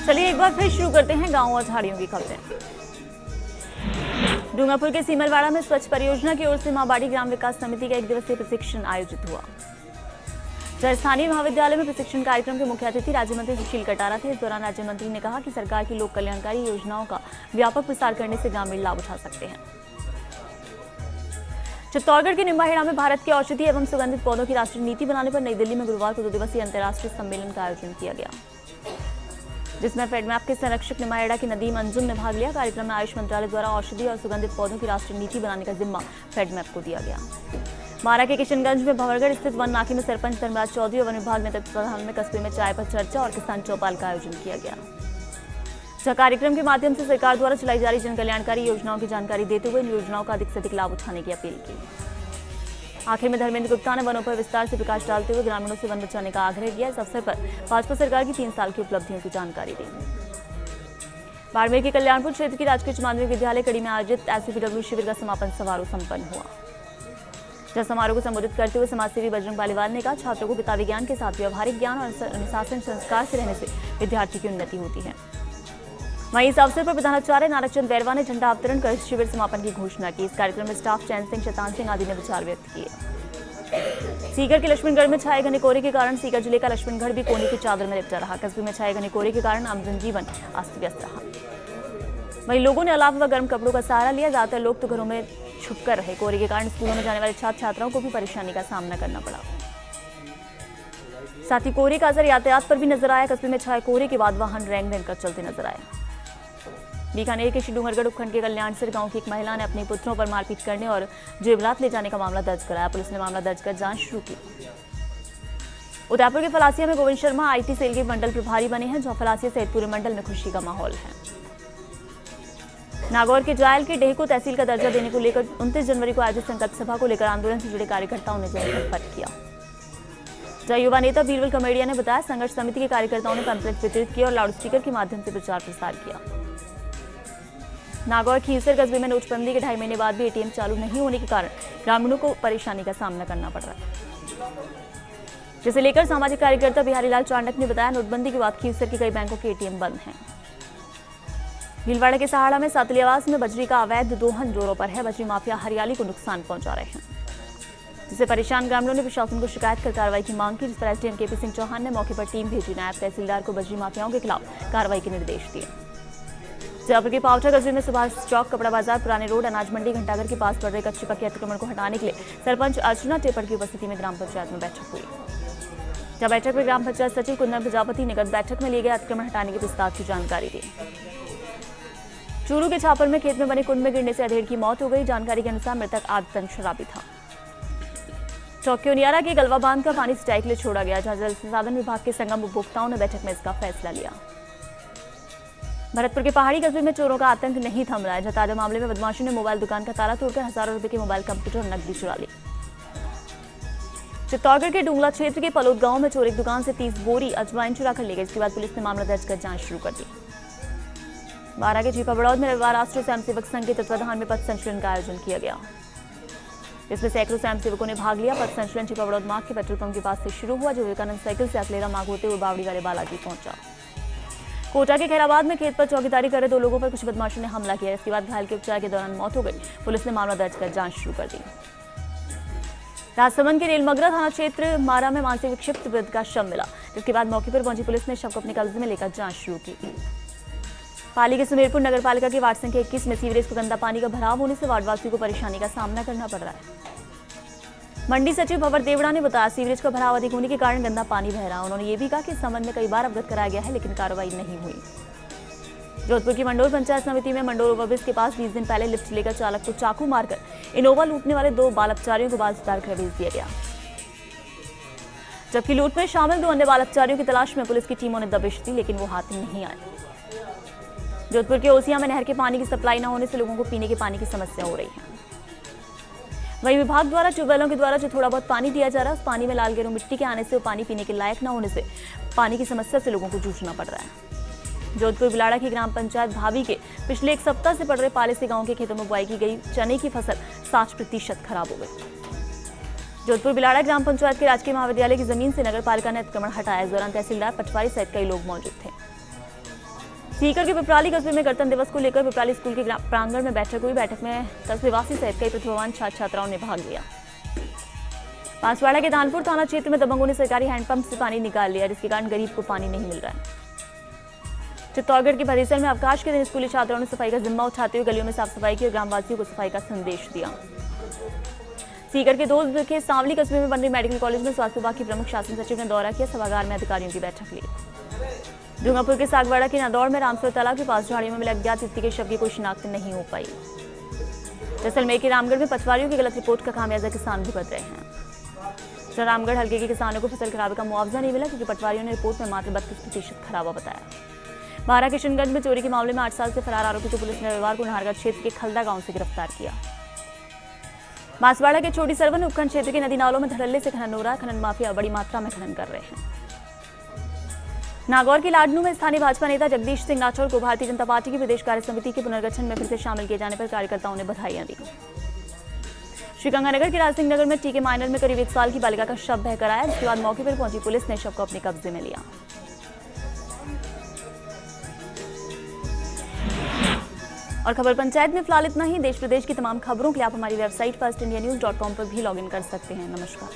चलिए एक बार फिर शुरू करते हैं गांव और झाड़ियों की खबरें। डूंगरपुर के सीमलवाड़ा में स्वच्छ परियोजना की ओर से मां बाड़ी ग्राम विकास समिति का 1 दिवसीय प्रशिक्षण आयोजित हुआ। स्थानीय महाविद्यालय में प्रशिक्षण कार्यक्रम के मुख्य अतिथि राज्य मंत्री सुशील कटारा थे। इस दौरान राज्य मंत्री ने कहा कि सरकार की लोक कल्याणकारी योजनाओं का व्यापक प्रसार करने से ग्रामीण लाभ उठा सकते हैं। चित्तौड़गढ़ के निम्बाहेड़ा में भारत की औषधि एवं सुगंधित पौधों की राष्ट्रीय नीति बनाने पर नई दिल्ली में गुरुवार को 2 दिवसीय अंतर्राष्ट्रीय सम्मेलन का आयोजन किया गया, जिसमें फेडमैप के संरक्षक निम्बाहेड़ा की नदीम अंजुम ने भाग लिया। कार्यक्रम में आयुष मंत्रालय द्वारा औषधि और सुगंधित पौधों की राष्ट्रीय नीति बनाने का जिम्मा फेडमैप को दिया गया। मारा के किशनगंज में भंवरगढ़ स्थित वन नाके में सरपंच धर्मराज चौधरी और वन विभाग ने तत्वाधान में कस्बे में चाय पर चर्चा और किसान चौपाल का आयोजन किया गया। कार्यक्रम के माध्यम से सरकार द्वारा चलाई जा रही जन कल्याणकारी योजनाओं की जानकारी देते हुए इन योजनाओं का अधिक से अधिक लाभ उठाने की अपील की। आखिर में धर्मेंद्र गुप्ता ने वनों पर विस्तार से प्रकाश डालते हुए ग्रामीणों से वन बचाने का आग्रह किया। इस अवसर पर भाजपा सरकार की 3 साल की उपलब्धियों की जानकारी दी। बाड़मेर के कल्याणपुर क्षेत्र की राजकीय उच्च माध्यमिक विद्यालय कड़ी में आयोजित एससीपीडब्ल्यू शिविर का समापन समारोह संपन्न हुआ। जब समारोह को संबोधित करते हुए समाजसेवी बजरंग पालीवाल ने कहा, छात्रों को किताबी ज्ञान के साथ व्यवहारिक ज्ञान और अनुशासन संस्कार से रहने से विद्यार्थी की उन्नति होती है। वहीं इस अवसर पर प्रधानाचार्य नारकचंद बैरवा ने झंडा अवतरण कर शिविर समापन की घोषणा की। इस कार्यक्रम में स्टाफ चैन सिंह, शैतान सिंह आदि ने विचार व्यक्त किए। सीकर के लक्ष्मणगढ़ में छाए घने कोहरे के कारण सीकर जिले का लक्ष्मणगढ़ भी कोहरे की चादर में लिपटा रहा। कस्बे में छाए घने कोहरे के कारण आम जनजीवन अस्त व्यस्त रहा। वहीं लोगों ने अलाव व गर्म कपड़ों का सहारा लिया। ज्यादातर लोग तो घरों में छुपकर रहे। कोहरे के कारण स्कूलों में जाने वाले छात्र छात्राओं को भी परेशानी का सामना करना पड़ा। साथ ही कोहरे का असर यातायात पर भी नजर आया। कस्बे में छाए कोहरे के बाद वाहन रेंग रेंग कर चलते नजर आए। बीकानेर के डूंगरगढ़ उपखंड के कल्याणसर गांव की एक महिला ने अपने पुत्रों पर मारपीट करने और जेवरात ले जाने का मामला दर्ज कराया। पुलिस ने मामला दर्ज कर जांच शुरू की। उदयपुर के फलासिया में गोविंद शर्मा आईटी सेल के मंडल प्रभारी बने हैं, जहां फलासिया सहित पूरे मंडल में खुशी का माहौल है। नागौर के जायल के डेहको तहसील का दर्जा देने को लेकर 29 जनवरी को आयोजित संकल्प सभा को लेकर आंदोलन से जुड़े कार्यकर्ताओं ने जनसंपर्क किया। जय युवा नेता बीरबल कमेडिया ने बताया, संघर्ष समिति के कार्यकर्ताओं ने पैम्फलेट वितरित किया और लाउडस्पीकर के माध्यम से प्रचार प्रसार किया। नागौर खीसर कस्बे में नोटबंदी के 2.5 महीने बाद भी एटीएम चालू नहीं होने के कारण ग्रामीणों को परेशानी का सामना करना पड़ रहा है, जिसे लेकर सामाजिक कार्यकर्ता बिहारी लाल चांडक ने बताया, नोटबंदी के बाद खीसर के कई बैंकों के एटीएम बंद हैं। भीलवाड़ा के सहाड़ा में सातलियावास में बजरी का अवैध दोहन जोरों पर है। बजरी माफिया हरियाली को नुकसान पहुंचा रहे हैं, जिससे परेशान ग्रामीणों ने प्रशासन को शिकायत कर कार्रवाई की मांग की। जिस पर एसडीएम केपी सिंह चौहान ने मौके पर टीम भेजी। नायब तहसीलदार को बजरी माफियाओं के खिलाफ कार्रवाई के निर्देश दिए। जयपुर के पावटा कस्बे में सुभाष चौक, कपड़ा बाजार, पुराने रोड, अनाज मंडी, घंटाघर के पास पड़ रहे कच्चे पक्के अतिक्रमण को हटाने के लिए सरपंच अर्चना टेपड़ की उपस्थिति में ग्राम पंचायत में बैठक हुई। जब बैठक में ग्राम पंचायत सचिव कुंदन प्रजापति ने गत बैठक में लिए गए अतिक्रमण हटाने के प्रस्ताव की जानकारी दी। चूरू के छापर में खेत में बने कुंड में गिरने से अधेड़ की मौत हो गई। जानकारी के अनुसार मृतक आदतन शराबी था। चौकियोनियारा के गलवा बांध का पानी सिंचाई के लिए छोड़ा गया, जहां जल संसाधन विभाग के संगम उपभोक्ताओं ने बैठक में इसका फैसला लिया। भरतपुर के पहाड़ी कस्बे में चोरों का आतंक नहीं थम रहा है, जहां ताजा मामले में बदमाशों ने मोबाइल दुकान का ताला तोड़कर हजारों रुपए के मोबाइल, कंप्यूटर और नकदी चुरा ली। चित्तौड़गढ़ के डूंगला क्षेत्र के पलोद गांव में चोर एक दुकान से 30 बोरी अजवाइन चुरा कर ले गए। इसके बाद पुलिस ने मामला दर्ज कर जांच शुरू कर दी। बारा के चीपा बड़ौद में रविवार राष्ट्रीय स्वयंसेवक संघ के तत्वाधान में पथ संचलन का आयोजन किया गया, जिसमें सैकड़ों स्वयंसेवकों ने भाग लिया। पथ संचलन चीपा बड़ौद मार्ग के पेट्रोल पंप के पास से शुरू हुआ, जो विवेकानंद साइकिल से अकलेरा मार्ग होते हुए बावड़ी वाले बालाजी पहुंचा। कोटा के खैराबाद में खेत पर चौकीदारी कर रहे 2 लोगों पर कुछ बदमाशों ने हमला किया। इसके बाद घायल के उपचार के दौरान मौत हो गई। पुलिस ने मामला दर्ज कर जांच शुरू कर दी। राजसमंद के रेलमगरा थाना क्षेत्र मारा में मानसिक विक्षिप्त वृद्ध का शव मिला, जिसके बाद मौके पर पहुंची पुलिस ने शव को अपने कब्जे में लेकर जांच शुरू की। पाली के सुमेरपुर नगर पालिका के वार्ड संख्या 21 में सीवरेज को गंदा पानी का भराव होने से वार्डवासियों को परेशानी का सामना करना पड़ रहा है। मंडी सचिव भवर देवड़ा ने बताया, सीवरेज का भराव अधिक होने के कारण गंदा पानी बह रहा है। उन्होंने ये भी कहा कि इस संबंध में कई बार अवगत कराया गया है, लेकिन कार्रवाई नहीं हुई। जोधपुर की मंडोर पंचायत समिति में मंडोर ओवरब्रिज के पास 20 दिन पहले लिफ्ट लेकर चालक को चाकू मारकर इनोवा लूटने वाले 2 बाल अपचारियों को बाल सुधार कर भेज दिया गया, जबकि लूट में शामिल 2 अन्य बाल अपचारियों की तलाश में पुलिस की टीमों ने दबिश दी, लेकिन वो हाथ नहीं आए। जोधपुर के ओसिया में नहर के पानी की सप्लाई न होने से लोगों को पीने के पानी की समस्या हो रही है। वहीं विभाग द्वारा ट्यूबवेलों के द्वारा जो थोड़ा बहुत पानी दिया जा रहा है, उस पानी में लाल गेरू मिट्टी के आने से वो पानी पीने के लायक न होने से पानी की समस्या से लोगों को जूझना पड़ रहा है। जोधपुर बिलाड़ा की ग्राम पंचायत भावी के पिछले 1 सप्ताह से पड़ रहे पाले से गांव के खेतों में बुआई की गई चने की फसल 60% खराब हो गई। जोधपुर बिलाड़ा ग्राम पंचायत के राजकीय महाविद्यालय की जमीन से नगर पालिका ने अतिक्रमण हटाया। इस दौरान तहसीलदार, पटवारी सहित कई लोग मौजूद थे। सीकर के पिपराली कस्बे में गणतंत्र दिवस को लेकर पिपराली स्कूल के प्रांगण में बैठक हुई। बैठक में कस्बेवासी सहित कई प्रतिभावान छात्र छात्राओं ने भाग लिया। बांसवाड़ा के दानपुर थाना क्षेत्र में दबंगों ने सरकारी हैंडपंप से पानी निकाल लिया, जिसके कारण गरीब को पानी नहीं मिल रहा है। चित्तौड़गढ़ के भदेसर में अवकाश के दिन स्कूली छात्राओं ने सफाई का जिम्मा उठाते हुए गलियों में साफ सफाई की और ग्रामवासियों को सफाई का संदेश दिया। सीकर के दोद के सांवली कस्बे में बन रही मेडिकल कॉलेज में स्वास्थ्य विभाग के प्रमुख शासन सचिव ने दौरा किया। सभागार में अधिकारियों की बैठक ली। डूंगरपुर के सागवाड़ा के नदौर में रामसर तालाब के पास झाड़ियों में मिले अज्ञात व्यक्ति के शव की कोई शिनाख्त नहीं हो पाई। जैसलमेर के रामगढ़ में पटवारियों की गलत रिपोर्ट का खामियाजा किसान भुगत रहे हैं। रामगढ़ हल्के के किसानों को फसल खराबे का मुआवजा नहीं मिला, क्योंकि पटवारियों ने रिपोर्ट में मात्र 32% खराबा बताया। बारा किशनगंज में चोरी के मामले में 8 साल से फरार आरोपी को पुलिस ने रविवार को नाहरगढ़ क्षेत्र के खलदा गांव से गिरफ्तार किया। बांसवाड़ा के छोटी सरवन उपखंड क्षेत्र के नदी नालों में धड़ल्ले से खनन हो रहा है। खनन माफिया बड़ी मात्रा में खनन कर रहे हैं। नागौर के लाडनू में स्थानीय भाजपा नेता जगदीश सिंह राठौर को भारतीय जनता पार्टी की प्रदेश कार्य समिति के पुनर्गठन में फिर से शामिल किए जाने पर कार्यकर्ताओं ने बधाइयां दी। श्रीगंगानगर के राजसिंह नगर में टीके माइनर में करीब 1 साल की बालिका का शव बहकर आया, जिसके बाद मौके पर पहुंची पुलिस ने शव को अपने कब्जे में लिया। और खबर पंचायत में फिलहाल इतना ही। देश प्रदेश की तमाम खबरों के लिए आप हमारी वेबसाइट firstindianews.com पर भी लॉगिन कर सकते हैं। नमस्कार।